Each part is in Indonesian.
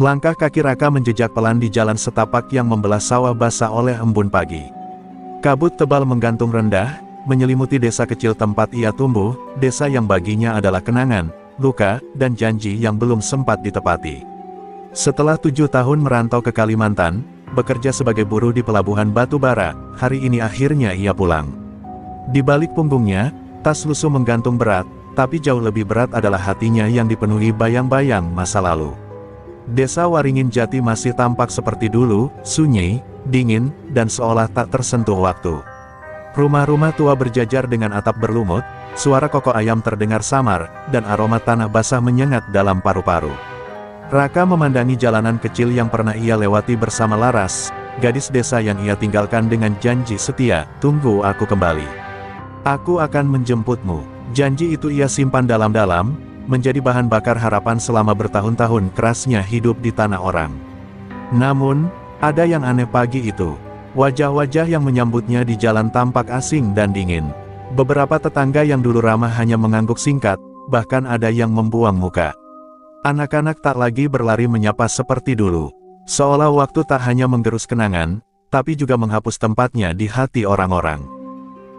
Langkah kaki Raka menjejak pelan di jalan setapak yang membelah sawah basah oleh embun pagi. Kabut tebal menggantung rendah, menyelimuti desa kecil tempat ia tumbuh, desa yang baginya adalah kenangan, luka, dan janji yang belum sempat ditepati. Setelah 7 tahun merantau ke Kalimantan, bekerja sebagai buruh di pelabuhan Batubara, hari ini akhirnya ia pulang. Di balik punggungnya, tas lusuh menggantung berat, tapi jauh lebih berat adalah hatinya yang dipenuhi bayang-bayang masa lalu. Desa Waringin Jati masih tampak seperti dulu, sunyi, dingin, dan seolah tak tersentuh waktu. Rumah-rumah tua berjajar dengan atap berlumut, suara kokok ayam terdengar samar, dan aroma tanah basah menyengat dalam paru-paru. Raka memandangi jalanan kecil yang pernah ia lewati bersama Laras, gadis desa yang ia tinggalkan dengan janji setia, "Tunggu aku kembali. Aku akan menjemputmu." Janji itu ia simpan dalam-dalam, menjadi bahan bakar harapan selama bertahun-tahun kerasnya hidup di tanah orang. Namun, ada yang aneh pagi itu. Wajah-wajah yang menyambutnya di jalan tampak asing dan dingin. Beberapa tetangga yang dulu ramah hanya mengangguk singkat, bahkan ada yang membuang muka. Anak-anak tak lagi berlari menyapa seperti dulu. Seolah waktu tak hanya menggerus kenangan, tapi juga menghapus tempatnya di hati orang-orang.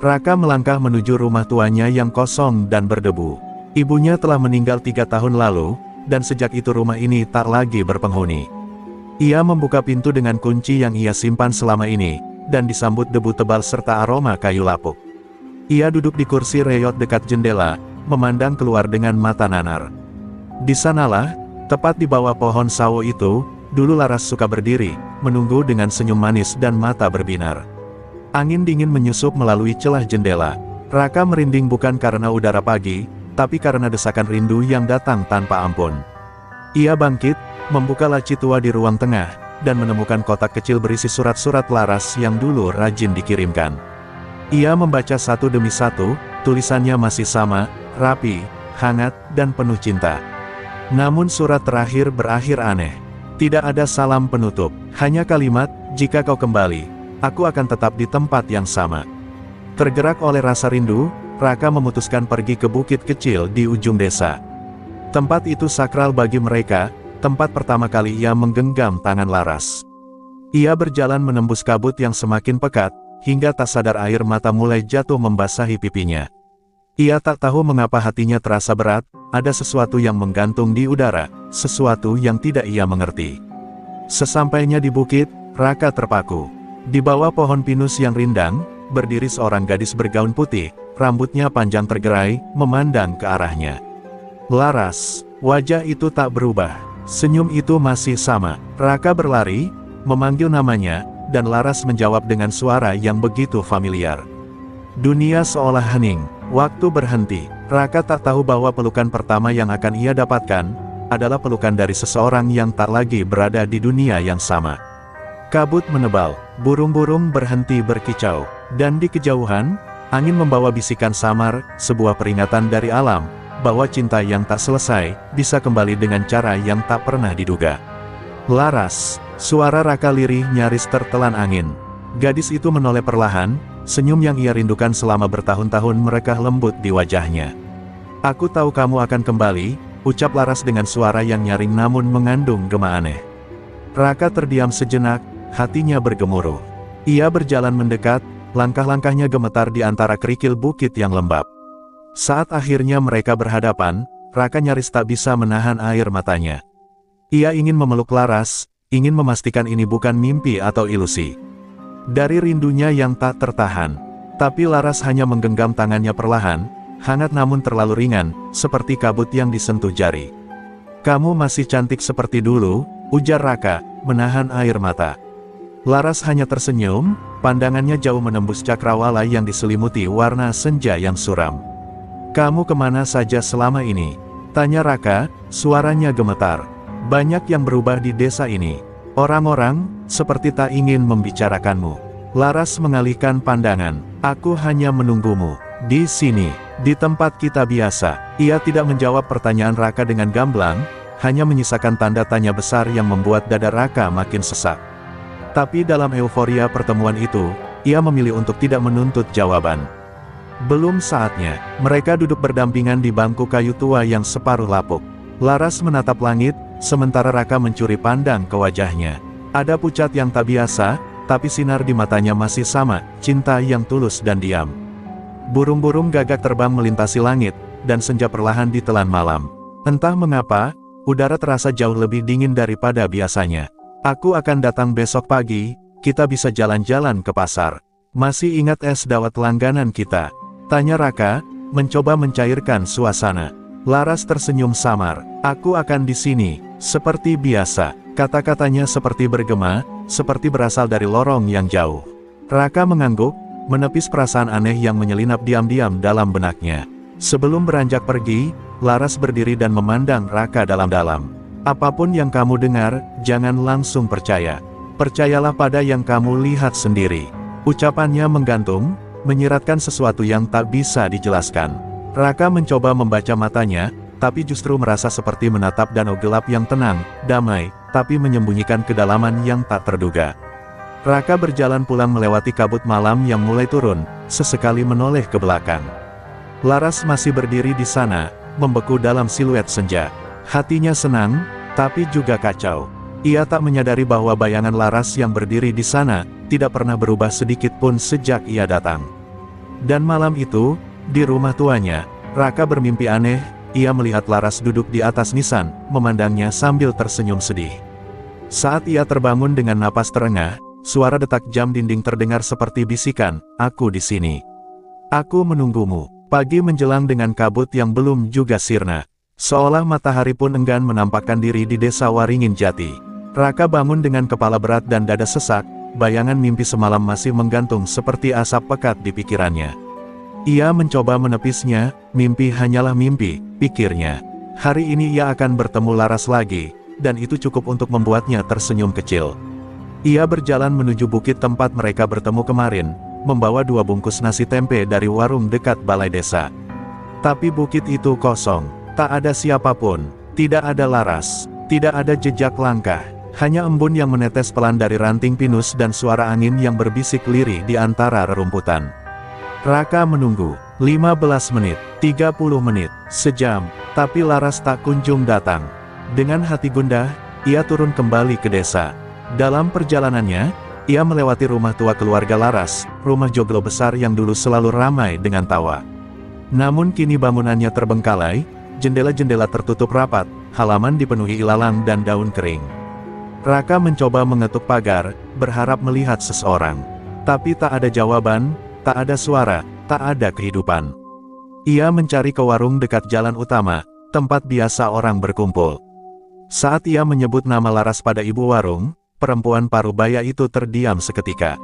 Raka melangkah menuju rumah tuanya yang kosong dan berdebu. Ibunya telah meninggal 3 tahun lalu, dan sejak itu rumah ini tak lagi berpenghuni. Ia membuka pintu dengan kunci yang ia simpan selama ini, dan disambut debu tebal serta aroma kayu lapuk. Ia duduk di kursi reyot dekat jendela, memandang keluar dengan mata nanar. Di sanalah, tepat di bawah pohon sawo itu, dulu Laras suka berdiri, menunggu dengan senyum manis dan mata berbinar. Angin dingin menyusup melalui celah jendela. Raka merinding bukan karena udara pagi, tapi karena desakan rindu yang datang tanpa ampun. Ia bangkit, membuka laci tua di ruang tengah, dan menemukan kotak kecil berisi surat-surat Laras yang dulu rajin dikirimkan. Ia membaca satu demi satu, tulisannya masih sama, rapi, hangat, dan penuh cinta. Namun surat terakhir berakhir aneh. Tidak ada salam penutup, hanya kalimat, "Jika kau kembali, aku akan tetap di tempat yang sama." Tergerak oleh rasa rindu, Raka memutuskan pergi ke bukit kecil di ujung desa. Tempat itu sakral bagi mereka, tempat pertama kali ia menggenggam tangan Laras. Ia berjalan menembus kabut yang semakin pekat, hingga tak sadar air mata mulai jatuh membasahi pipinya. Ia tak tahu mengapa hatinya terasa berat, ada sesuatu yang menggantung di udara, sesuatu yang tidak ia mengerti. Sesampainya di bukit, Raka terpaku. Di bawah pohon pinus yang rindang, berdiri seorang gadis bergaun putih, rambutnya panjang tergerai, memandang ke arahnya. Laras, wajah itu tak berubah, senyum itu masih sama. Raka berlari, memanggil namanya, dan Laras menjawab dengan suara yang begitu familiar. Dunia seolah hening, waktu berhenti. Raka tak tahu bahwa pelukan pertama yang akan ia dapatkan, adalah pelukan dari seseorang yang tak lagi berada di dunia yang sama. Kabut menebal, burung-burung berhenti berkicau, dan di kejauhan, angin membawa bisikan samar, sebuah peringatan dari alam, bahwa cinta yang tak selesai, bisa kembali dengan cara yang tak pernah diduga. Laras, suara Raka lirih nyaris tertelan angin. Gadis itu menoleh perlahan, senyum yang ia rindukan selama bertahun-tahun merekah lembut di wajahnya. "Aku tahu kamu akan kembali," ucap Laras dengan suara yang nyaring namun mengandung gema aneh. Raka terdiam sejenak, hatinya bergemuruh. Ia berjalan mendekat, langkah-langkahnya gemetar di antara kerikil bukit yang lembab. Saat akhirnya mereka berhadapan, Raka nyaris tak bisa menahan air matanya. Ia ingin memeluk Laras, ingin memastikan ini bukan mimpi atau ilusi. Dari rindunya yang tak tertahan, tapi Laras hanya menggenggam tangannya perlahan, hangat namun terlalu ringan, seperti kabut yang disentuh jari. "Kamu masih cantik seperti dulu," ujar Raka, menahan air mata. Laras hanya tersenyum, pandangannya jauh menembus cakrawala yang diselimuti warna senja yang suram. "Kamu kemana saja selama ini?" tanya Raka, suaranya gemetar. "Banyak yang berubah di desa ini. Orang-orang, seperti tak ingin membicarakanmu." Laras mengalihkan pandangan. "Aku hanya menunggumu. Di sini, di tempat kita biasa." Ia tidak menjawab pertanyaan Raka dengan gamblang, hanya menyisakan tanda tanya besar yang membuat dada Raka makin sesak. Tapi dalam euforia pertemuan itu, ia memilih untuk tidak menuntut jawaban. Belum saatnya. Mereka duduk berdampingan di bangku kayu tua yang separuh lapuk. Laras menatap langit, sementara Raka mencuri pandang ke wajahnya. Ada pucat yang tak biasa, tapi sinar di matanya masih sama, cinta yang tulus dan diam. Burung-burung gagak terbang melintasi langit, dan senja perlahan ditelan malam. Entah mengapa, udara terasa jauh lebih dingin daripada biasanya. Aku akan datang besok pagi, kita bisa jalan-jalan ke pasar. Masih ingat es dawet langganan kita? Tanya Raka, mencoba mencairkan suasana. Laras tersenyum samar. Aku akan di sini, seperti biasa. Kata-katanya seperti bergema, seperti berasal dari lorong yang jauh. Raka mengangguk, menepis perasaan aneh yang menyelinap diam-diam dalam benaknya. Sebelum beranjak pergi, Laras berdiri dan memandang Raka dalam-dalam. Apapun yang kamu dengar, jangan langsung percaya. Percayalah pada yang kamu lihat sendiri. Ucapannya menggantung, menyiratkan sesuatu yang tak bisa dijelaskan. Raka mencoba membaca matanya, tapi justru merasa seperti menatap danau gelap yang tenang, damai, tapi menyembunyikan kedalaman yang tak terduga. Raka berjalan pulang melewati kabut malam yang mulai turun, sesekali menoleh ke belakang. Laras masih berdiri di sana, membeku dalam siluet senja. Hatinya senang, tapi juga kacau. Ia tak menyadari bahwa bayangan Laras yang berdiri di sana, tidak pernah berubah sedikit pun sejak ia datang. Dan malam itu, di rumah tuanya, Raka bermimpi aneh. Ia melihat Laras duduk di atas nisan, memandangnya sambil tersenyum sedih. Saat ia terbangun dengan napas terengah, suara detak jam dinding terdengar seperti bisikan, "Aku di sini. Aku menunggumu." Pagi menjelang dengan kabut yang belum juga sirna. Seolah matahari pun enggan menampakkan diri di desa Waringin Jati. Raka bangun dengan kepala berat dan dada sesak, bayangan mimpi semalam masih menggantung seperti asap pekat di pikirannya. Ia mencoba menepisnya, mimpi hanyalah mimpi, pikirnya. Hari ini ia akan bertemu Laras lagi, dan itu cukup untuk membuatnya tersenyum kecil. Ia berjalan menuju bukit tempat mereka bertemu kemarin, membawa 2 bungkus nasi tempe dari warung dekat balai desa. Tapi bukit itu kosong, tak ada siapapun, tidak ada Laras, tidak ada jejak langkah, hanya embun yang menetes pelan dari ranting pinus dan suara angin yang berbisik lirih di antara rerumputan. Raka menunggu, 15 menit, 30 menit, sejam, tapi Laras tak kunjung datang. Dengan hati gundah, ia turun kembali ke desa. Dalam perjalanannya, ia melewati rumah tua keluarga Laras, rumah joglo besar yang dulu selalu ramai dengan tawa. Namun kini bangunannya terbengkalai, jendela-jendela tertutup rapat, halaman dipenuhi ilalang dan daun kering. Raka mencoba mengetuk pagar, berharap melihat seseorang. Tapi tak ada jawaban, tak ada suara, tak ada kehidupan. Ia mencari ke warung dekat jalan utama, tempat biasa orang berkumpul. Saat ia menyebut nama Laras pada ibu warung, perempuan parubaya itu terdiam seketika.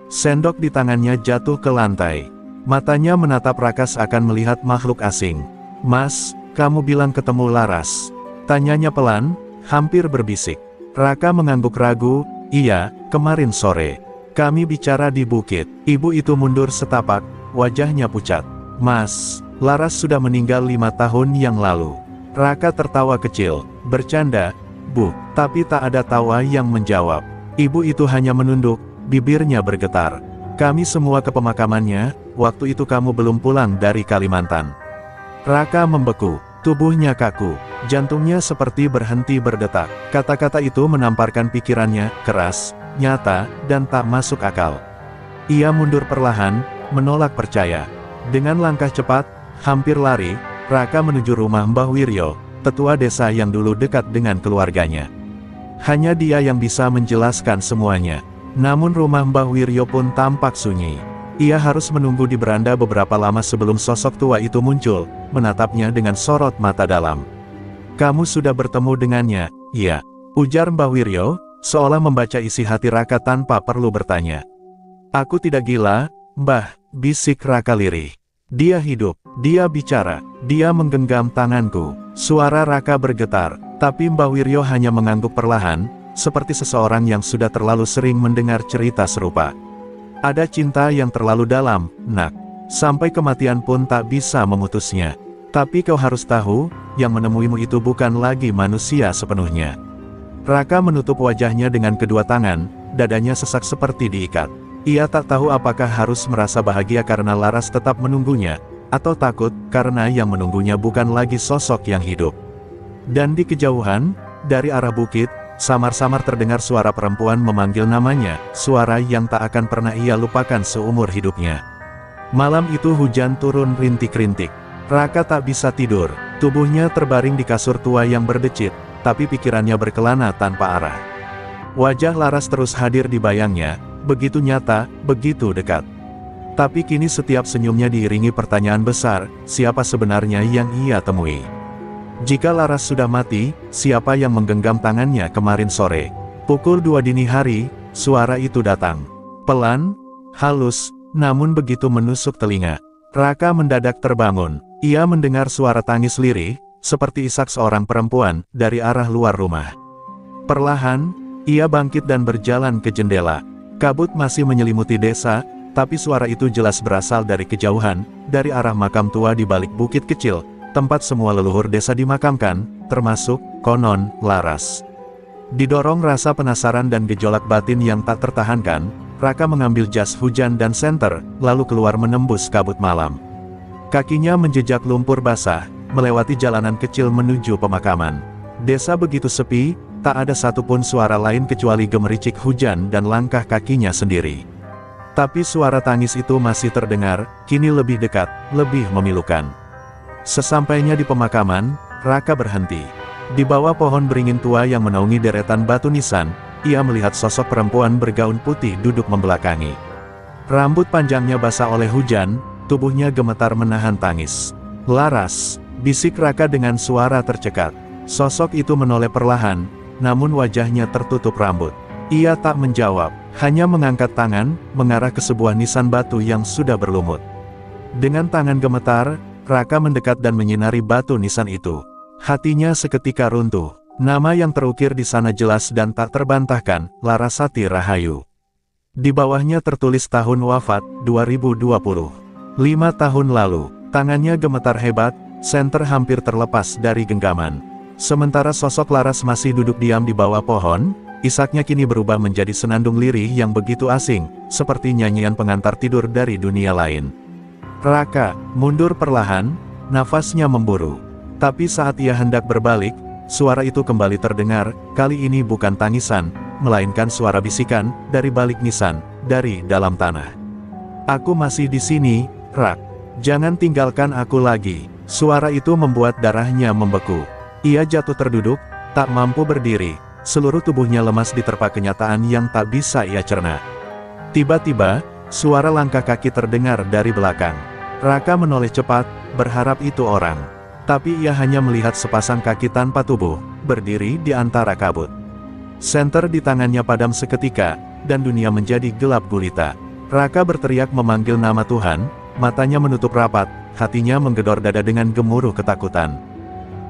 Sendok di tangannya jatuh ke lantai. Matanya menatap Raka seakan melihat makhluk asing. "Mas, kamu bilang ketemu Laras?" Tanyanya pelan, hampir berbisik. Raka mengangguk ragu, "Iya, kemarin sore. Kami bicara di bukit." Ibu itu mundur setapak, wajahnya pucat. "Mas, Laras sudah meninggal 5 tahun yang lalu." Raka tertawa kecil, bercanda, "Bu," tapi tak ada tawa yang menjawab. Ibu itu hanya menunduk, bibirnya bergetar. "Kami semua ke pemakamannya, waktu itu kamu belum pulang dari Kalimantan." Raka membeku, tubuhnya kaku, jantungnya seperti berhenti berdetak. Kata-kata itu menamparkan pikirannya, keras, nyata, dan tak masuk akal. Ia mundur perlahan, menolak percaya. Dengan langkah cepat, hampir lari, Raka menuju rumah Mbah Wiryo, tetua desa yang dulu dekat dengan keluarganya. Hanya dia yang bisa menjelaskan semuanya. Namun rumah Mbah Wiryo pun tampak sunyi. Ia harus menunggu di beranda beberapa lama sebelum sosok tua itu muncul, menatapnya dengan sorot mata dalam. "Kamu sudah bertemu dengannya?" "Iya," ujar Mbah Wiryo, seolah membaca isi hati Raka tanpa perlu bertanya. "Aku tidak gila, Mbah," bisik Raka lirih. "Dia hidup, dia bicara, dia menggenggam tanganku." Suara Raka bergetar, tapi Mbah Wiryo hanya mengangguk perlahan, seperti seseorang yang sudah terlalu sering mendengar cerita serupa. "Ada cinta yang terlalu dalam, Nak. Sampai kematian pun tak bisa memutusnya. Tapi kau harus tahu, yang menemuimu itu bukan lagi manusia sepenuhnya." Raka menutup wajahnya dengan kedua tangan, dadanya sesak seperti diikat. Ia tak tahu apakah harus merasa bahagia karena Laras tetap menunggunya, atau takut karena yang menunggunya bukan lagi sosok yang hidup. Dan di kejauhan, dari arah bukit, samar-samar terdengar suara perempuan memanggil namanya, suara yang tak akan pernah ia lupakan seumur hidupnya. Malam itu hujan turun rintik-rintik. Raka tak bisa tidur, tubuhnya terbaring di kasur tua yang berdecit, tapi pikirannya berkelana tanpa arah. Wajah Laras terus hadir di bayangnya, begitu nyata, begitu dekat. Tapi kini setiap senyumnya diiringi pertanyaan besar, siapa sebenarnya yang ia temui? Jika Laras sudah mati, siapa yang menggenggam tangannya kemarin sore? Pukul 2 dini hari, suara itu datang. Pelan, halus, namun begitu menusuk telinga. Raka mendadak terbangun. Ia mendengar suara tangis lirih, seperti isak seorang perempuan, dari arah luar rumah. Perlahan, ia bangkit dan berjalan ke jendela. Kabut masih menyelimuti desa, tapi suara itu jelas berasal dari kejauhan, dari arah makam tua di balik bukit kecil, tempat semua leluhur desa dimakamkan, termasuk, konon, Laras. Didorong rasa penasaran dan gejolak batin yang tak tertahankan, Raka mengambil jas hujan dan senter, lalu keluar menembus kabut malam. Kakinya menjejak lumpur basah, melewati jalanan kecil menuju pemakaman. Desa begitu sepi, tak ada satupun suara lain kecuali gemericik hujan dan langkah kakinya sendiri. Tapi suara tangis itu masih terdengar, kini lebih dekat, lebih memilukan. Sesampainya di pemakaman, Raka berhenti. Di bawah pohon beringin tua yang menaungi deretan batu nisan, ia melihat sosok perempuan bergaun putih duduk membelakangi. Rambut panjangnya basah oleh hujan, tubuhnya gemetar menahan tangis. "Laras," bisik Raka dengan suara tercekat. Sosok itu menoleh perlahan, namun wajahnya tertutup rambut. Ia tak menjawab, hanya mengangkat tangan, mengarah ke sebuah nisan batu yang sudah berlumut. Dengan tangan gemetar, Raka mendekat dan menyinari batu nisan itu. Hatinya seketika runtuh. Nama yang terukir di sana jelas dan tak terbantahkan, Larasati Rahayu. Di bawahnya tertulis tahun wafat, 2020. 5 tahun lalu, tangannya gemetar hebat, senter hampir terlepas dari genggaman. Sementara sosok Laras masih duduk diam di bawah pohon, isaknya kini berubah menjadi senandung lirih yang begitu asing, seperti nyanyian pengantar tidur dari dunia lain. Raka mundur perlahan, nafasnya memburu. Tapi saat ia hendak berbalik, suara itu kembali terdengar, kali ini bukan tangisan, melainkan suara bisikan, dari balik nisan, dari dalam tanah. "Aku masih di sini, Rak. Jangan tinggalkan aku lagi." Suara itu membuat darahnya membeku. Ia jatuh terduduk, tak mampu berdiri. Seluruh tubuhnya lemas diterpa kenyataan yang tak bisa ia cerna. Tiba-tiba, suara langkah kaki terdengar dari belakang. Raka menoleh cepat, berharap itu orang. Tapi ia hanya melihat sepasang kaki tanpa tubuh, berdiri di antara kabut. Senter di tangannya padam seketika, dan dunia menjadi gelap gulita. Raka berteriak memanggil nama Tuhan, matanya menutup rapat, hatinya menggedor dada dengan gemuruh ketakutan.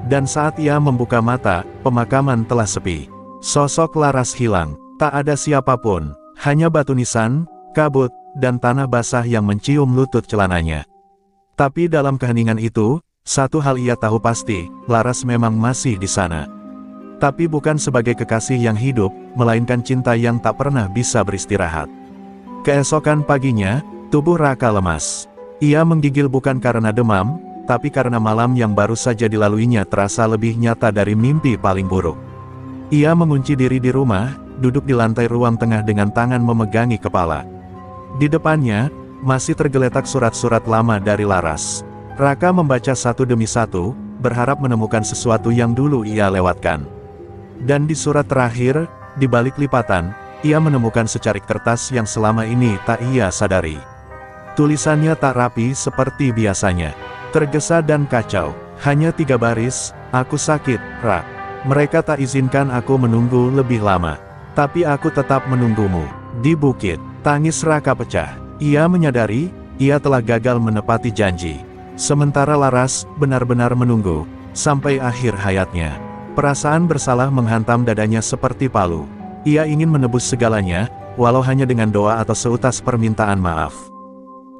Dan saat ia membuka mata, pemakaman telah sepi. Sosok Laras hilang, tak ada siapapun, hanya batu nisan, kabut, dan tanah basah yang mencium lutut celananya. Tapi dalam keheningan itu, satu hal ia tahu pasti, Laras memang masih di sana. Tapi bukan sebagai kekasih yang hidup, melainkan cinta yang tak pernah bisa beristirahat. Keesokan paginya, tubuh Raka lemas. Ia menggigil bukan karena demam, tapi karena malam yang baru saja dilaluinya terasa lebih nyata dari mimpi paling buruk. Ia mengunci diri di rumah, duduk di lantai ruang tengah dengan tangan memegangi kepala. Di depannya, masih tergeletak surat-surat lama dari Laras. Raka membaca satu demi satu, berharap menemukan sesuatu yang dulu ia lewatkan. Dan di surat terakhir, di balik lipatan, ia menemukan secarik kertas yang selama ini tak ia sadari. Tulisannya tak rapi seperti biasanya. Tergesa dan kacau, hanya 3 baris, "Aku sakit, Rak. Mereka tak izinkan aku menunggu lebih lama. Tapi aku tetap menunggumu." Di bukit, tangis Raka pecah. Ia menyadari, ia telah gagal menepati janji. Sementara Laras benar-benar menunggu, sampai akhir hayatnya. Perasaan bersalah menghantam dadanya seperti palu. Ia ingin menebus segalanya, walau hanya dengan doa atau seutas permintaan maaf.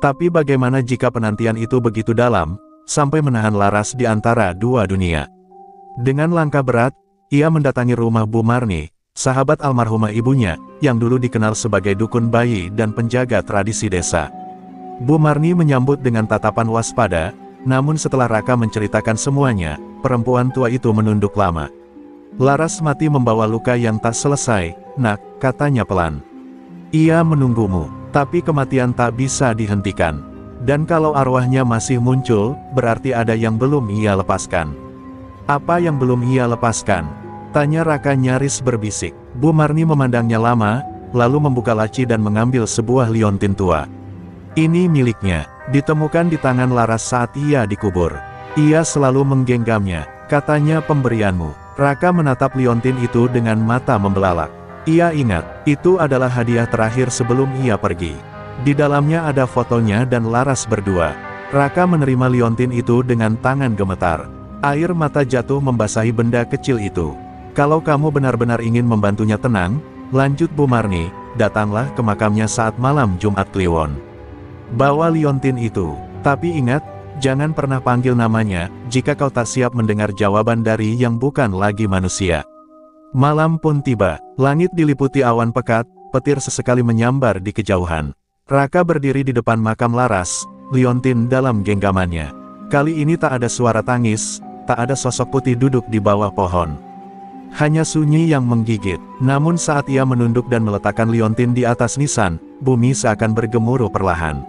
Tapi bagaimana jika penantian itu begitu dalam, sampai menahan Laras di antara dua dunia? Dengan langkah berat, ia mendatangi rumah Bu Marni, sahabat almarhumah ibunya, yang dulu dikenal sebagai dukun bayi dan penjaga tradisi desa. Bu Marni menyambut dengan tatapan waspada, namun setelah Raka menceritakan semuanya, perempuan tua itu menunduk lama. Laras mati membawa luka yang tak selesai, nak, katanya pelan. Ia menunggumu, tapi kematian tak bisa dihentikan. Dan kalau arwahnya masih muncul, berarti ada yang belum ia lepaskan. Apa yang belum ia lepaskan? Tanya Raka nyaris berbisik. Bu Marni memandangnya lama, lalu membuka laci dan mengambil sebuah liontin tua. Ini miliknya, ditemukan di tangan Laras saat ia dikubur. Ia selalu menggenggamnya, katanya pemberianmu. Raka menatap liontin itu dengan mata membelalak. Ia ingat, itu adalah hadiah terakhir sebelum ia pergi. Di dalamnya ada fotonya dan Laras berdua. Raka menerima liontin itu dengan tangan gemetar. Air mata jatuh membasahi benda kecil itu. Kalau kamu benar-benar ingin membantunya tenang, lanjut Bu Marni, datanglah ke makamnya saat malam Jumat Kliwon. Bawa liontin itu, tapi ingat, jangan pernah panggil namanya, jika kau tak siap mendengar jawaban dari yang bukan lagi manusia. Malam pun tiba, langit diliputi awan pekat, petir sesekali menyambar di kejauhan. Raka berdiri di depan makam Laras, liontin dalam genggamannya. Kali ini tak ada suara tangis, tak ada sosok putih duduk di bawah pohon. Hanya sunyi yang menggigit, namun saat ia menunduk dan meletakkan liontin di atas nisan, bumi seakan bergemuruh perlahan.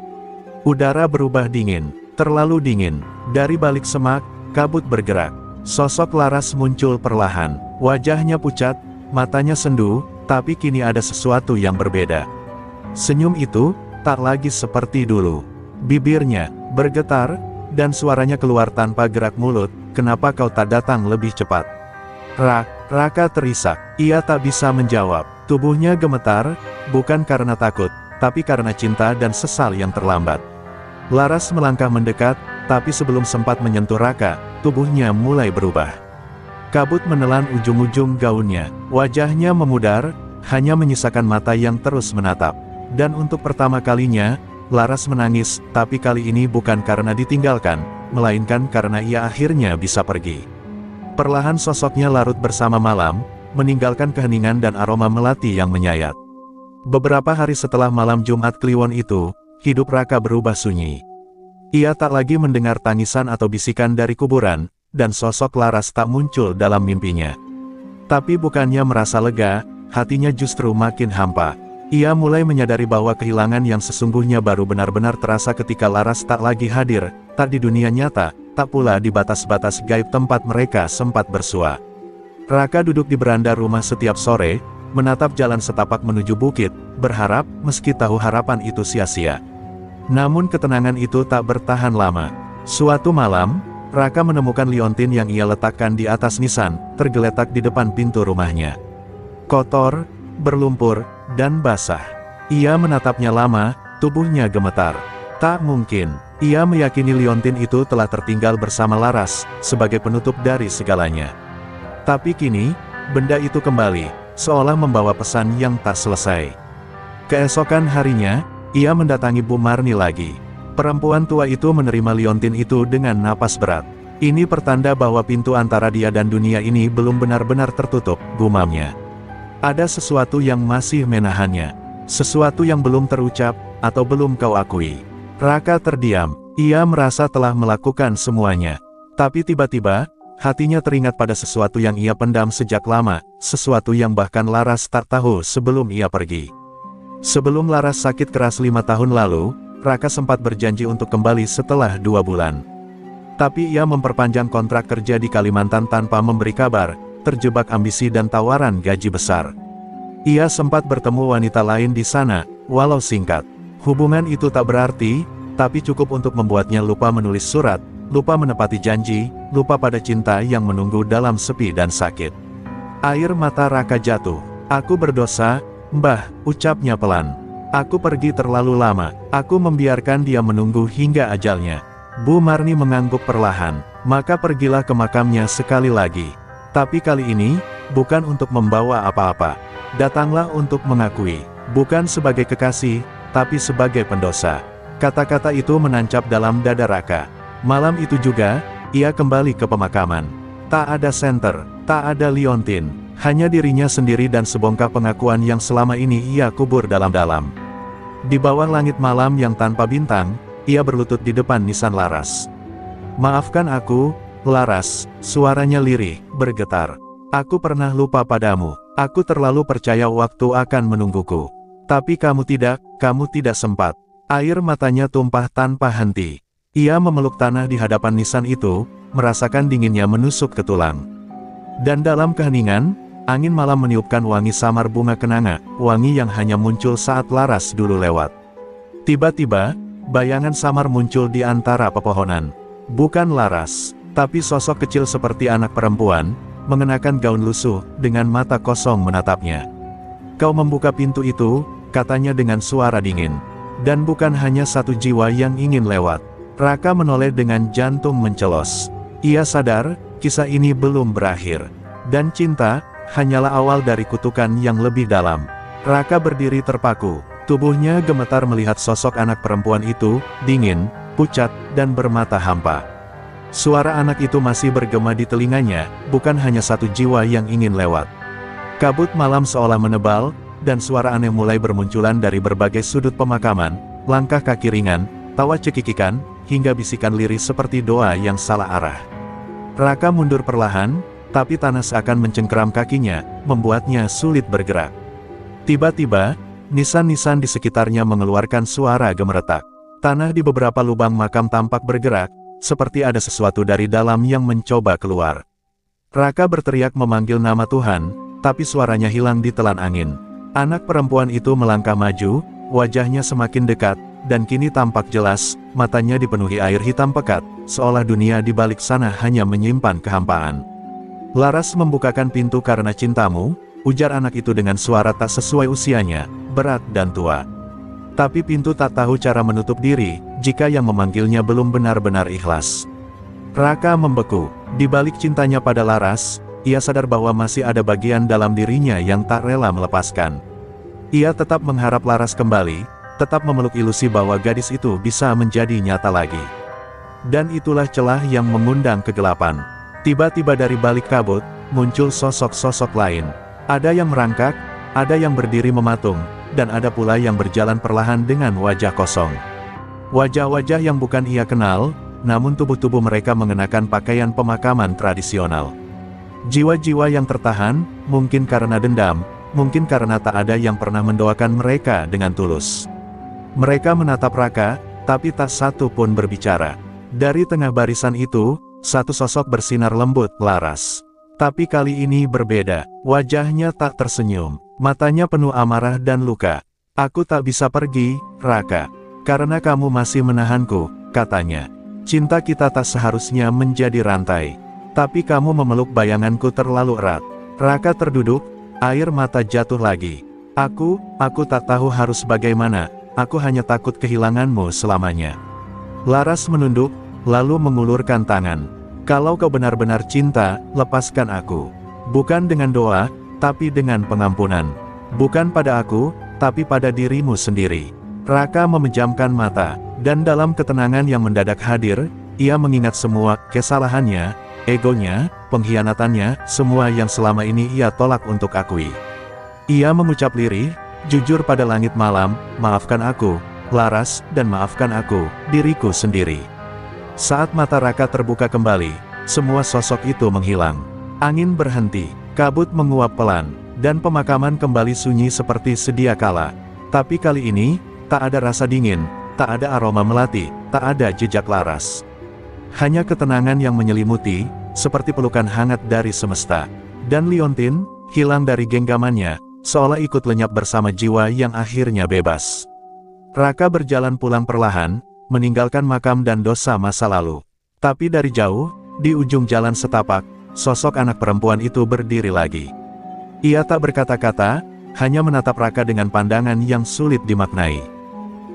Udara berubah dingin. Terlalu dingin. Dari balik semak, kabut bergerak. Sosok Laras muncul perlahan. Wajahnya pucat, matanya sendu, tapi kini ada sesuatu yang berbeda. Senyum itu, tak lagi seperti dulu. Bibirnya bergetar, dan suaranya keluar tanpa gerak mulut, kenapa kau tak datang lebih cepat? Raka terisak. Ia tak bisa menjawab. Tubuhnya gemetar, bukan karena takut, tapi karena cinta dan sesal yang terlambat. Laras melangkah mendekat, tapi sebelum sempat menyentuh Raka, tubuhnya mulai berubah. Kabut menelan ujung-ujung gaunnya, wajahnya memudar, hanya menyisakan mata yang terus menatap. Dan untuk pertama kalinya, Laras menangis, tapi kali ini bukan karena ditinggalkan, melainkan karena ia akhirnya bisa pergi. Perlahan sosoknya larut bersama malam, meninggalkan keheningan dan aroma melati yang menyayat. Beberapa hari setelah malam Jumat Kliwon itu, hidup Raka berubah sunyi. Ia tak lagi mendengar tangisan atau bisikan dari kuburan, dan sosok Laras tak muncul dalam mimpinya. Tapi bukannya merasa lega, hatinya justru makin hampa. Ia mulai menyadari bahwa kehilangan yang sesungguhnya baru benar-benar terasa ketika Laras tak lagi hadir, tak di dunia nyata, tak pula di batas-batas gaib tempat mereka sempat bersua. Raka duduk di beranda rumah setiap sore, menatap jalan setapak menuju bukit, berharap, meski tahu harapan itu sia-sia. Namun ketenangan itu tak bertahan lama. Suatu malam, Raka menemukan liontin yang ia letakkan di atas nisan, tergeletak di depan pintu rumahnya. Kotor, berlumpur, dan basah. Ia menatapnya lama, tubuhnya gemetar. Tak mungkin, ia meyakini liontin itu telah tertinggal bersama Laras, sebagai penutup dari segalanya. Tapi kini, benda itu kembali, seolah membawa pesan yang tak selesai. Keesokan harinya, ia mendatangi Bu Marni lagi. Perempuan tua itu menerima liontin itu dengan napas berat. Ini pertanda bahwa pintu antara dia dan dunia ini belum benar-benar tertutup, gumamnya. Ada sesuatu yang masih menahannya. Sesuatu yang belum terucap, atau belum kau akui. Raka terdiam. Ia merasa telah melakukan semuanya. Tapi tiba-tiba, hatinya teringat pada sesuatu yang ia pendam sejak lama, sesuatu yang bahkan Laras tak tahu sebelum ia pergi. Sebelum Laras sakit keras 5 tahun lalu, Raka sempat berjanji untuk kembali setelah 2 bulan. Tapi ia memperpanjang kontrak kerja di Kalimantan tanpa memberi kabar, terjebak ambisi dan tawaran gaji besar. Ia sempat bertemu wanita lain di sana, walau singkat. Hubungan itu tak berarti, tapi cukup untuk membuatnya lupa menulis surat, lupa menepati janji, lupa pada cinta yang menunggu dalam sepi dan sakit. Air mata Raka jatuh. Aku berdosa, Mbah, ucapnya pelan. Aku pergi terlalu lama, aku membiarkan dia menunggu hingga ajalnya. Bu Marni mengangguk perlahan, maka pergilah ke makamnya sekali lagi. Tapi kali ini, bukan untuk membawa apa-apa. Datanglah untuk mengakui, bukan sebagai kekasih, tapi sebagai pendosa. Kata-kata itu menancap dalam dada Raka. Malam itu juga, ia kembali ke pemakaman. Tak ada senter, tak ada liontin, hanya dirinya sendiri dan sebongkah pengakuan yang selama ini ia kubur dalam-dalam. Di bawah langit malam yang tanpa bintang, ia berlutut di depan nisan Laras. Maafkan aku, Laras, suaranya lirih, bergetar. Aku pernah lupa padamu. Aku terlalu percaya waktu akan menungguku. Tapi kamu tidak sempat. Air matanya tumpah tanpa henti. Ia memeluk tanah di hadapan nisan itu, merasakan dinginnya menusuk ke tulang. Dan dalam keheningan, angin malam meniupkan wangi samar bunga kenanga, wangi yang hanya muncul saat Laras dulu lewat. Tiba-tiba, bayangan samar muncul di antara pepohonan. Bukan Laras, tapi sosok kecil seperti anak perempuan, mengenakan gaun lusuh, dengan mata kosong menatapnya. Kau membuka pintu itu, katanya dengan suara dingin. Dan bukan hanya satu jiwa yang ingin lewat. Raka menoleh dengan jantung mencelos. Ia sadar, kisah ini belum berakhir. Dan cinta, hanyalah awal dari kutukan yang lebih dalam. Raka berdiri terpaku. Tubuhnya gemetar melihat sosok anak perempuan itu, dingin, pucat, dan bermata hampa. Suara anak itu masih bergema di telinganya, bukan hanya satu jiwa yang ingin lewat. Kabut malam seolah menebal, dan suara aneh mulai bermunculan dari berbagai sudut pemakaman, langkah kaki ringan, tawa cekikikan, hingga bisikan lirih seperti doa yang salah arah. Raka mundur perlahan, tapi tanah seakan mencengkeram kakinya, membuatnya sulit bergerak. Tiba-tiba, nisan-nisan di sekitarnya mengeluarkan suara gemeretak. Tanah di beberapa lubang makam tampak bergerak, seperti ada sesuatu dari dalam yang mencoba keluar. Raka berteriak memanggil nama Tuhan, tapi suaranya hilang di telan angin. Anak perempuan itu melangkah maju, wajahnya semakin dekat, dan kini tampak jelas, matanya dipenuhi air hitam pekat, seolah dunia di balik sana hanya menyimpan kehampaan. Laras membukakan pintu karena cintamu, ujar anak itu dengan suara tak sesuai usianya, berat dan tua. Tapi pintu tak tahu cara menutup diri, jika yang memanggilnya belum benar-benar ikhlas. Raka membeku. Di balik cintanya pada Laras, ia sadar bahwa masih ada bagian dalam dirinya yang tak rela melepaskan. Ia tetap mengharap Laras kembali, tetap memeluk ilusi bahwa gadis itu bisa menjadi nyata lagi. Dan itulah celah yang mengundang kegelapan. Tiba-tiba dari balik kabut, muncul sosok-sosok lain. Ada yang merangkak, ada yang berdiri mematung, dan ada pula yang berjalan perlahan dengan wajah kosong. Wajah-wajah yang bukan ia kenal, namun tubuh-tubuh mereka mengenakan pakaian pemakaman tradisional. Jiwa-jiwa yang tertahan, mungkin karena dendam, mungkin karena tak ada yang pernah mendoakan mereka dengan tulus. Mereka menatap Raka, tapi tak satu pun berbicara. Dari tengah barisan itu, satu sosok bersinar lembut, Laras. Tapi kali ini berbeda, wajahnya tak tersenyum. Matanya penuh amarah dan luka. Aku tak bisa pergi, Raka. Karena kamu masih menahanku, katanya. Cinta kita tak seharusnya menjadi rantai. Tapi kamu memeluk bayanganku terlalu erat. Raka terduduk, air mata jatuh lagi. Aku tak tahu harus bagaimana. Aku hanya takut kehilanganmu selamanya. Laras menunduk, lalu mengulurkan tangan. Kalau kau benar-benar cinta, lepaskan aku. Bukan dengan doa, tapi dengan pengampunan. Bukan pada aku, tapi pada dirimu sendiri. Raka memejamkan mata, dan dalam ketenangan yang mendadak hadir, ia mengingat semua kesalahannya, egonya, pengkhianatannya, semua yang selama ini ia tolak untuk akui. Ia mengucap lirih, jujur pada langit malam, maafkan aku, Laras, dan maafkan aku, diriku sendiri. Saat mata Raka terbuka kembali, semua sosok itu menghilang. Angin berhenti. Kabut menguap pelan, dan pemakaman kembali sunyi seperti sedia kala. Tapi kali ini, tak ada rasa dingin, tak ada aroma melati, tak ada jejak Laras. Hanya ketenangan yang menyelimuti, seperti pelukan hangat dari semesta. Dan Liontin, hilang dari genggamannya, seolah ikut lenyap bersama jiwa yang akhirnya bebas. Raka berjalan pulang perlahan, meninggalkan makam dan dosa masa lalu. Tapi dari jauh, di ujung jalan setapak, sosok anak perempuan itu berdiri lagi. Ia tak berkata-kata, hanya menatap Raka dengan pandangan yang sulit dimaknai.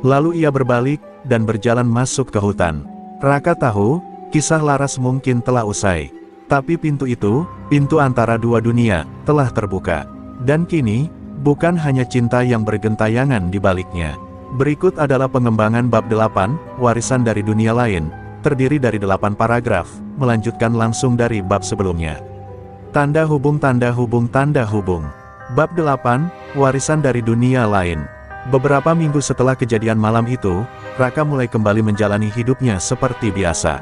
Lalu ia berbalik, dan berjalan masuk ke hutan. Raka tahu, kisah Laras mungkin telah usai. Tapi pintu itu, pintu antara dua dunia, telah terbuka. Dan kini, bukan hanya cinta yang bergentayangan di baliknya. Berikut adalah pengembangan bab 8, warisan dari dunia lain, terdiri dari 8 paragraf, melanjutkan langsung dari bab sebelumnya. Tanda hubung tanda hubung tanda hubung. Bab 8, warisan dari dunia lain. Beberapa minggu setelah kejadian malam itu, Raka mulai kembali menjalani hidupnya seperti biasa.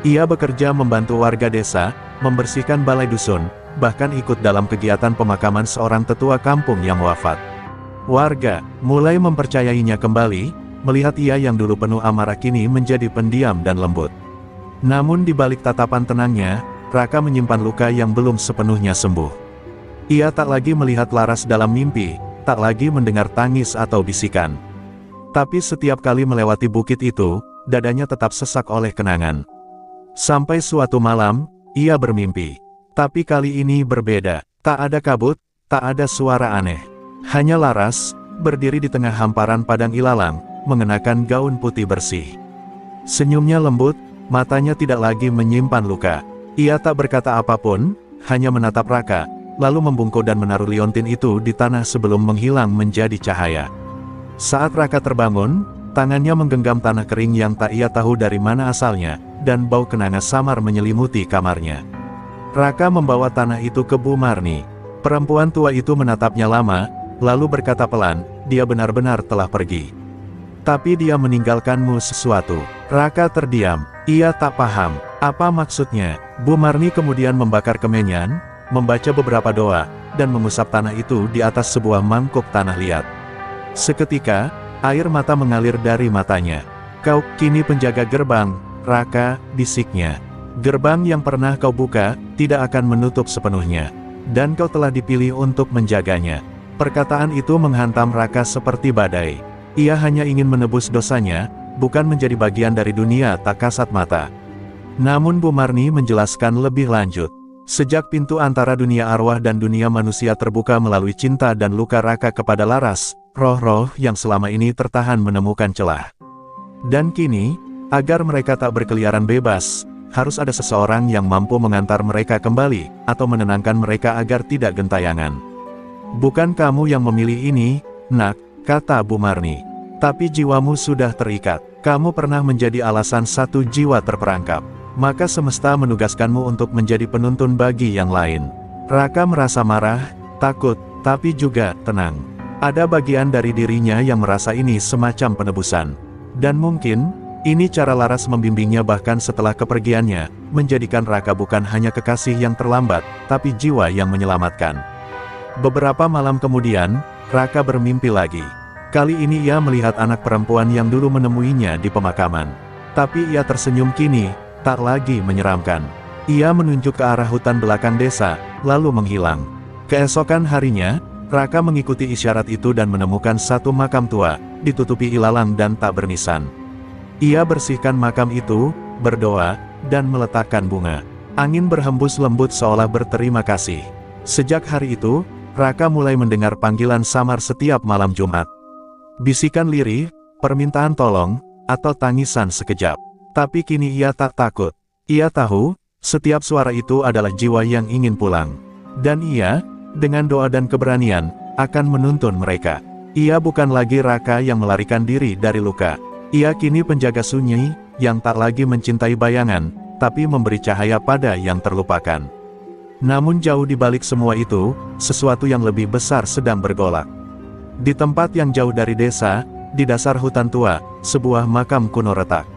Ia bekerja membantu warga desa, membersihkan balai dusun, bahkan ikut dalam kegiatan pemakaman seorang tetua kampung yang wafat. Warga mulai mempercayainya kembali, melihat ia yang dulu penuh amarah kini menjadi pendiam dan lembut. Namun di balik tatapan tenangnya, Raka menyimpan luka yang belum sepenuhnya sembuh. Ia tak lagi melihat Laras dalam mimpi, tak lagi mendengar tangis atau bisikan. Tapi setiap kali melewati bukit itu, dadanya tetap sesak oleh kenangan. Sampai suatu malam, ia bermimpi. Tapi kali ini berbeda. Tak ada kabut, tak ada suara aneh. Hanya Laras, berdiri di tengah hamparan padang ilalang, mengenakan gaun putih bersih. Senyumnya lembut, matanya tidak lagi menyimpan luka. Ia tak berkata apapun, hanya menatap Raka, lalu membungkuk dan menaruh liontin itu di tanah sebelum menghilang menjadi cahaya. Saat Raka terbangun, tangannya menggenggam tanah kering yang tak ia tahu dari mana asalnya, dan bau kenanga samar menyelimuti kamarnya. Raka membawa tanah itu ke Bu Marni. Perempuan tua itu menatapnya lama, lalu berkata pelan, dia benar-benar telah pergi. Tapi dia meninggalkanmu sesuatu. Raka terdiam, ia tak paham, apa maksudnya. Bu Marni kemudian membakar kemenyan, membaca beberapa doa, dan mengusap tanah itu di atas sebuah mangkuk tanah liat. Seketika, air mata mengalir dari matanya. Kau kini penjaga gerbang, Raka, bisiknya. Gerbang yang pernah kau buka, tidak akan menutup sepenuhnya. Dan kau telah dipilih untuk menjaganya. Perkataan itu menghantam Raka seperti badai. Ia hanya ingin menebus dosanya, bukan menjadi bagian dari dunia tak kasat mata. Namun Bu Marni menjelaskan lebih lanjut. Sejak pintu antara dunia arwah dan dunia manusia terbuka melalui cinta dan luka Raka kepada Laras, roh-roh yang selama ini tertahan menemukan celah. Dan kini, agar mereka tak berkeliaran bebas, harus ada seseorang yang mampu mengantar mereka kembali, atau menenangkan mereka agar tidak gentayangan. Bukan kamu yang memilih ini, Nak, kata Bu Marni. Tapi jiwamu sudah terikat. Kamu pernah menjadi alasan satu jiwa terperangkap. Maka semesta menugaskanmu untuk menjadi penuntun bagi yang lain. Raka merasa marah, takut, tapi juga tenang. Ada bagian dari dirinya yang merasa ini semacam penebusan. Dan mungkin, ini cara Laras membimbingnya bahkan setelah kepergiannya, menjadikan Raka bukan hanya kekasih yang terlambat, tapi jiwa yang menyelamatkan. Beberapa malam kemudian, Raka bermimpi lagi. Kali ini ia melihat anak perempuan yang dulu menemuinya di pemakaman. Tapi ia tersenyum kini, tak lagi menyeramkan. Ia menunjuk ke arah hutan belakang desa, lalu menghilang. Keesokan harinya, Raka mengikuti isyarat itu dan menemukan satu makam tua, ditutupi ilalang dan tak bernisan. Ia bersihkan makam itu, berdoa, dan meletakkan bunga. Angin berhembus lembut seolah berterima kasih. Sejak hari itu, Raka mulai mendengar panggilan samar setiap malam Jumat. Bisikan lirih, permintaan tolong, atau tangisan sekejap. Tapi kini ia tak takut. Ia tahu, setiap suara itu adalah jiwa yang ingin pulang. Dan ia, dengan doa dan keberanian, akan menuntun mereka. Ia bukan lagi Raka yang melarikan diri dari luka. Ia kini penjaga sunyi, yang tak lagi mencintai bayangan, tapi memberi cahaya pada yang terlupakan. Namun jauh di balik semua itu, sesuatu yang lebih besar sedang bergolak. Di tempat yang jauh dari desa, di dasar hutan tua, sebuah makam kuno retak.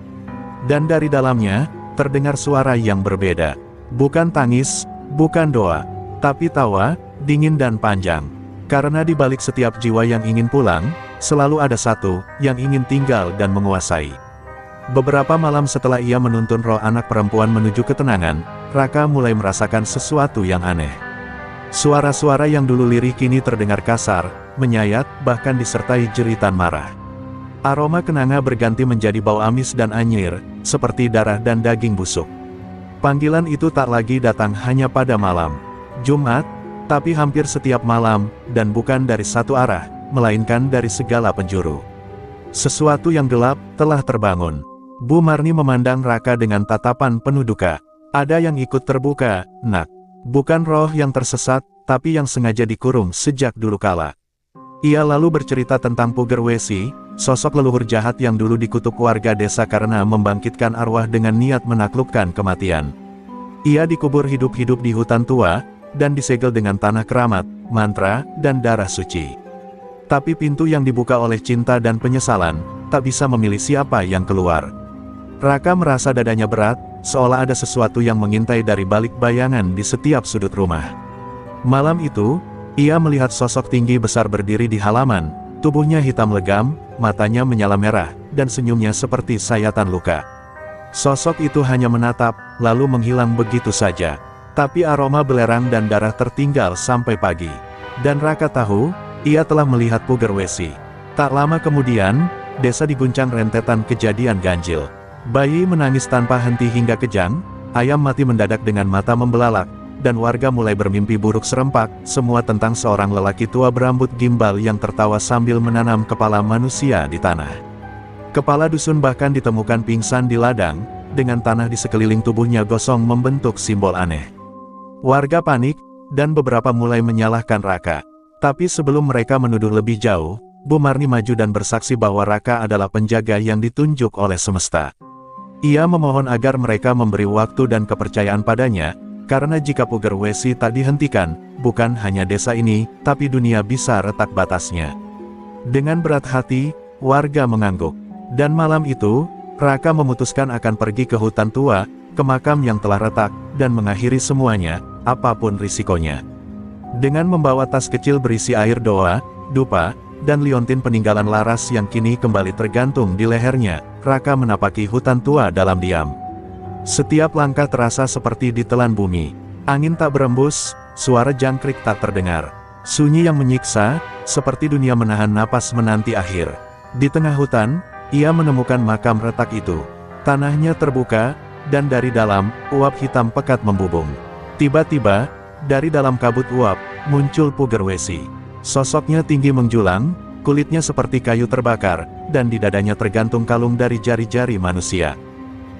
Dan dari dalamnya, terdengar suara yang berbeda. Bukan tangis, bukan doa, tapi tawa, dingin dan panjang. Karena di balik setiap jiwa yang ingin pulang, selalu ada satu, yang ingin tinggal dan menguasai. Beberapa malam setelah ia menuntun roh anak perempuan menuju ketenangan, Raka mulai merasakan sesuatu yang aneh. Suara-suara yang dulu lirih kini terdengar kasar, menyayat, bahkan disertai jeritan marah. Aroma kenanga berganti menjadi bau amis dan anyir, seperti darah dan daging busuk. Panggilan itu tak lagi datang hanya pada malam Jumat, tapi hampir setiap malam, dan bukan dari satu arah, melainkan dari segala penjuru. Sesuatu yang gelap telah terbangun. Bu Marni memandang Raka dengan tatapan penuh duka. Ada yang ikut terbuka, Nak. Bukan roh yang tersesat, tapi yang sengaja dikurung sejak dulu kala. Ia lalu bercerita tentang Puger Wesi, sosok leluhur jahat yang dulu dikutuk warga desa karena membangkitkan arwah dengan niat menaklukkan kematian. Ia dikubur hidup-hidup di hutan tua, dan disegel dengan tanah keramat, mantra, dan darah suci. Tapi pintu yang dibuka oleh cinta dan penyesalan, tak bisa memilih siapa yang keluar. Raka merasa dadanya berat, seolah ada sesuatu yang mengintai dari balik bayangan di setiap sudut rumah. Malam itu, ia melihat sosok tinggi besar berdiri di halaman, tubuhnya hitam legam, matanya menyala merah, dan senyumnya seperti sayatan luka. Sosok itu hanya menatap, lalu menghilang begitu saja. Tapi aroma belerang dan darah tertinggal sampai pagi. Dan Raka tahu, ia telah melihat Puger Wesi. Tak lama kemudian, desa diguncang rentetan kejadian ganjil. Bayi menangis tanpa henti hingga kejang, ayam mati mendadak dengan mata membelalak, dan warga mulai bermimpi buruk serempak, semua tentang seorang lelaki tua berambut gimbal yang tertawa sambil menanam kepala manusia di tanah. Kepala dusun bahkan ditemukan pingsan di ladang, dengan tanah di sekeliling tubuhnya gosong membentuk simbol aneh. Warga panik, dan beberapa mulai menyalahkan Raka. Tapi sebelum mereka menuduh lebih jauh, Bu Marni maju dan bersaksi bahwa Raka adalah penjaga yang ditunjuk oleh semesta. Ia memohon agar mereka memberi waktu dan kepercayaan padanya, karena jika Puger Wesi tak dihentikan, bukan hanya desa ini, tapi dunia bisa retak batasnya. Dengan berat hati, warga mengangguk. Dan malam itu, Raka memutuskan akan pergi ke hutan tua, ke makam yang telah retak, dan mengakhiri semuanya, apapun risikonya. Dengan membawa tas kecil berisi air doa, dupa, dan liontin peninggalan Laras yang kini kembali tergantung di lehernya, Raka menapaki hutan tua dalam diam. Setiap langkah terasa seperti ditelan bumi. Angin tak berembus, suara jangkrik tak terdengar. Sunyi yang menyiksa, seperti dunia menahan napas menanti akhir. Di tengah hutan, ia menemukan makam retak itu. Tanahnya terbuka, dan dari dalam, uap hitam pekat membubung. Tiba-tiba, dari dalam kabut uap, muncul Puger Wesi. Sosoknya tinggi menjulang, kulitnya seperti kayu terbakar, dan di dadanya tergantung kalung dari jari-jari manusia.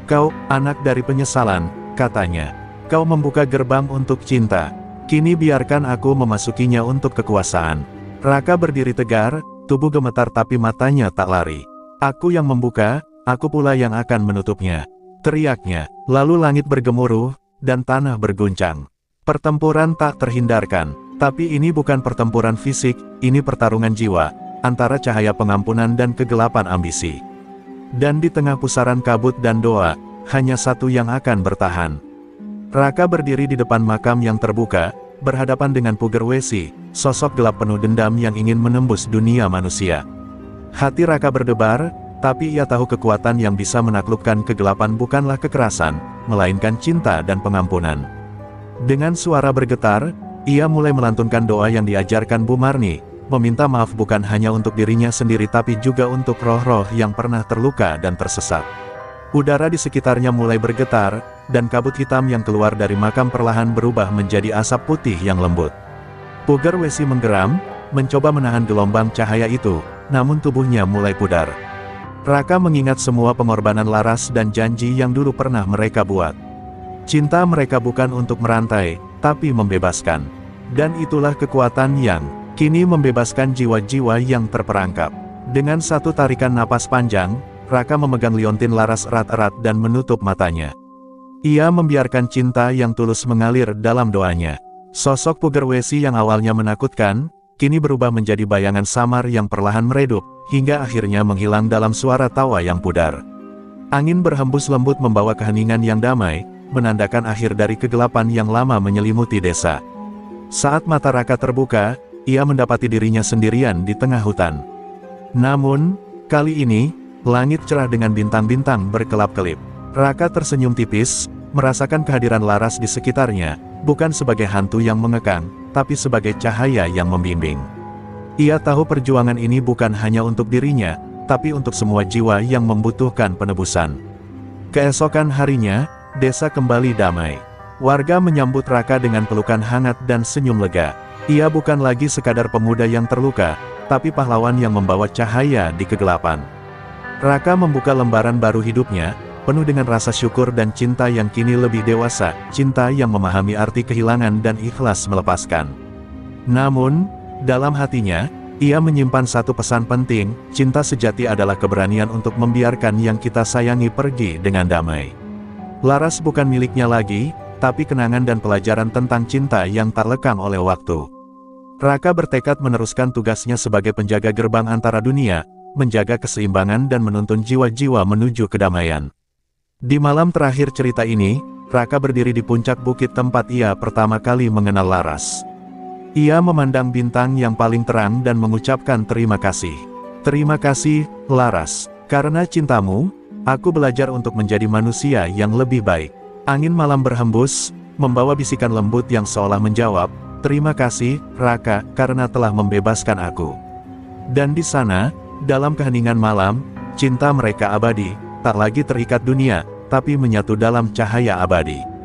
"Kau, anak dari penyesalan," katanya. "Kau membuka gerbang untuk cinta. Kini biarkan aku memasukinya untuk kekuasaan." Raka berdiri tegar, tubuh gemetar tapi matanya tak lari. "Aku yang membuka, aku pula yang akan menutupnya," teriaknya. Lalu langit bergemuruh, dan tanah berguncang. Pertempuran tak terhindarkan. Tapi ini bukan pertempuran fisik, ini pertarungan jiwa, antara cahaya pengampunan dan kegelapan ambisi. Dan di tengah pusaran kabut dan doa, hanya satu yang akan bertahan. Raka berdiri di depan makam yang terbuka, berhadapan dengan Puger Wesi, sosok gelap penuh dendam yang ingin menembus dunia manusia. Hati Raka berdebar, tapi ia tahu kekuatan yang bisa menaklukkan kegelapan bukanlah kekerasan, melainkan cinta dan pengampunan. Dengan suara bergetar, ia mulai melantunkan doa yang diajarkan Bu Marni, meminta maaf bukan hanya untuk dirinya sendiri tapi juga untuk roh-roh yang pernah terluka dan tersesat. Udara di sekitarnya mulai bergetar, dan kabut hitam yang keluar dari makam perlahan berubah menjadi asap putih yang lembut. Puger Wesi menggeram, mencoba menahan gelombang cahaya itu, namun tubuhnya mulai pudar. Raka mengingat semua pengorbanan Laras dan janji yang dulu pernah mereka buat. Cinta mereka bukan untuk merantai, tapi membebaskan. Dan itulah kekuatan yang kini membebaskan jiwa-jiwa yang terperangkap. Dengan satu tarikan napas panjang, Raka memegang liontin Laras erat-erat dan menutup matanya. Ia membiarkan cinta yang tulus mengalir dalam doanya. Sosok Puger Wesi yang awalnya menakutkan, kini berubah menjadi bayangan samar yang perlahan meredup, hingga akhirnya menghilang dalam suara tawa yang pudar. Angin berhembus lembut membawa keheningan yang damai, menandakan akhir dari kegelapan yang lama menyelimuti desa. Saat mata Raka terbuka, ia mendapati dirinya sendirian di tengah hutan. Namun, kali ini, langit cerah dengan bintang-bintang berkelap-kelip. Raka tersenyum tipis, merasakan kehadiran Laras di sekitarnya, bukan sebagai hantu yang mengekang, tapi sebagai cahaya yang membimbing. Ia tahu perjuangan ini bukan hanya untuk dirinya, tapi untuk semua jiwa yang membutuhkan penebusan. Keesokan harinya, desa kembali damai. Warga menyambut Raka dengan pelukan hangat dan senyum lega. Ia bukan lagi sekadar pemuda yang terluka, tapi pahlawan yang membawa cahaya di kegelapan. Raka membuka lembaran baru hidupnya, penuh dengan rasa syukur dan cinta yang kini lebih dewasa, cinta yang memahami arti kehilangan dan ikhlas melepaskan. Namun, dalam hatinya, ia menyimpan satu pesan penting, cinta sejati adalah keberanian untuk membiarkan yang kita sayangi pergi dengan damai. Laras bukan miliknya lagi, tapi kenangan dan pelajaran tentang cinta yang tak lekang oleh waktu. Raka bertekad meneruskan tugasnya sebagai penjaga gerbang antara dunia, menjaga keseimbangan dan menuntun jiwa-jiwa menuju kedamaian. Di malam terakhir cerita ini, Raka berdiri di puncak bukit tempat ia pertama kali mengenal Laras. Ia memandang bintang yang paling terang dan mengucapkan terima kasih. Terima kasih, Laras. Karena cintamu, aku belajar untuk menjadi manusia yang lebih baik. Angin malam berhembus, membawa bisikan lembut yang seolah menjawab, terima kasih, Raka, karena telah membebaskan aku. Dan di sana, dalam keheningan malam, cinta mereka abadi, tak lagi terikat dunia, tapi menyatu dalam cahaya abadi.